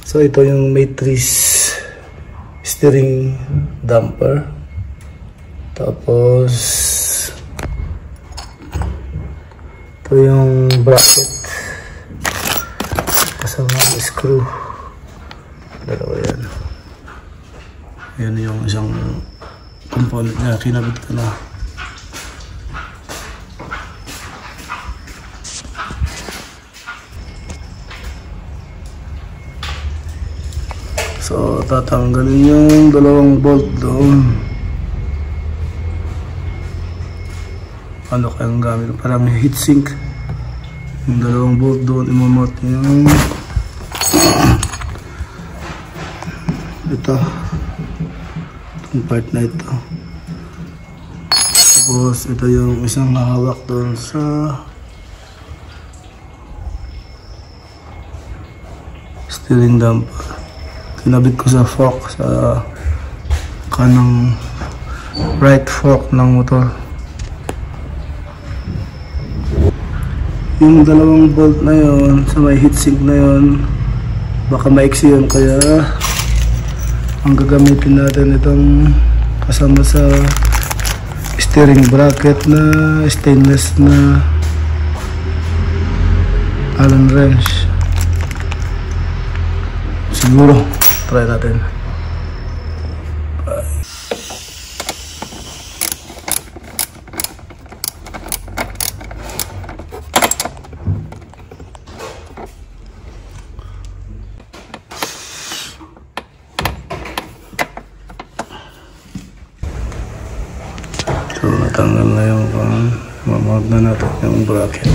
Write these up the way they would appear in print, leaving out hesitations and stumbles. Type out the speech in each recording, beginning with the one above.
So ito yung matrix steering damper. Tapos ito yung bracket kasama yung screw. Dalawa yan. Yan yung isang component na kinabit ko na. So tatanggalin yung dalawang bolt doon. Ano kayang gamit? Parang heatsink. Yung dalawang bolt doon, imamot yung ito. Itong part na ito. Tapos ito yung isang hawak doon sa steering damper. Kinabit ko sa fork, sa kanang right fork ng motor. Yung dalawang bolt na yon sa may heatsink na yon, baka maiksi yun, kaya ang gagamitin natin itong kasama sa steering bracket na stainless na Allen wrench. Siguro try natin. So natanggal na yung mamount na natin yung bracket.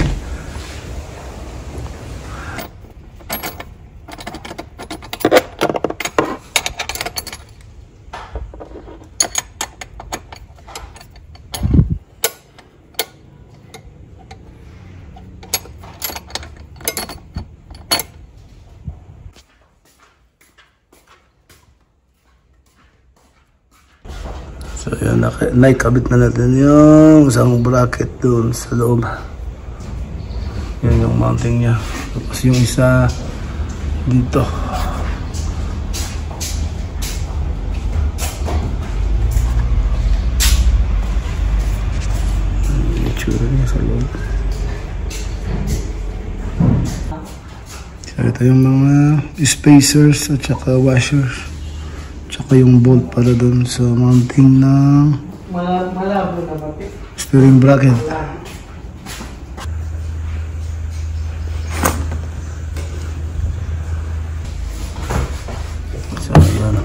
So yan, naikabit na natin yung isang bracket dun sa loob. Yan yung mounting nya. Tapos yung isa dito. Yung itsura niya sa loob. So ito yung mga spacers at saka washers. Tsaka yung bolt para dun sa mounting ng steering bracket. So yan,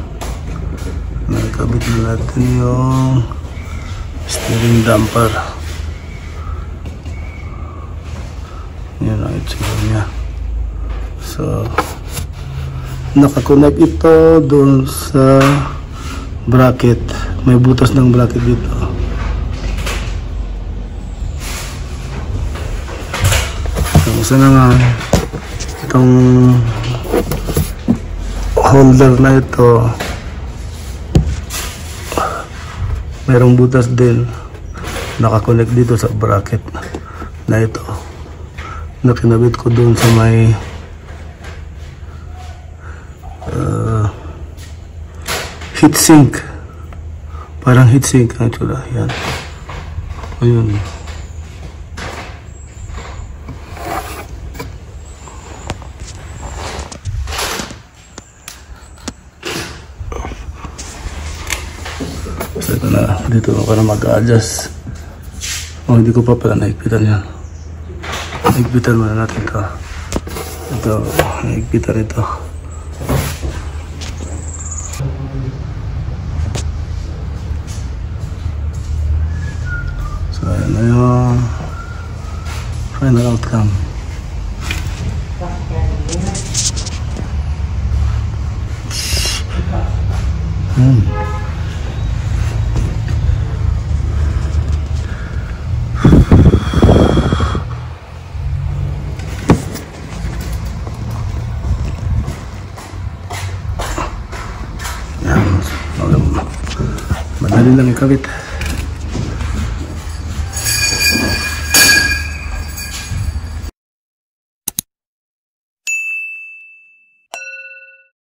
nakikabit na natin yung steering damper. Yan ang itsura niya. So nakakonect ito doon sa bracket. May butas ng bracket dito. Ang isa naman, itong holder na ito, mayroong butas din. Nakakonect dito sa bracket na ito. Nakinabit ko doon sa may heatsink. Parang heatsink ang itsura. Yan. Ayun. So ito na. Dito ako na mag-adjust. Oh, hindi ko pa pala naigpitan yan. Naigpitan muna natin ito. Ito. Naigpitan ito. So, ayan na yung final outcome. Madali lang ikabit.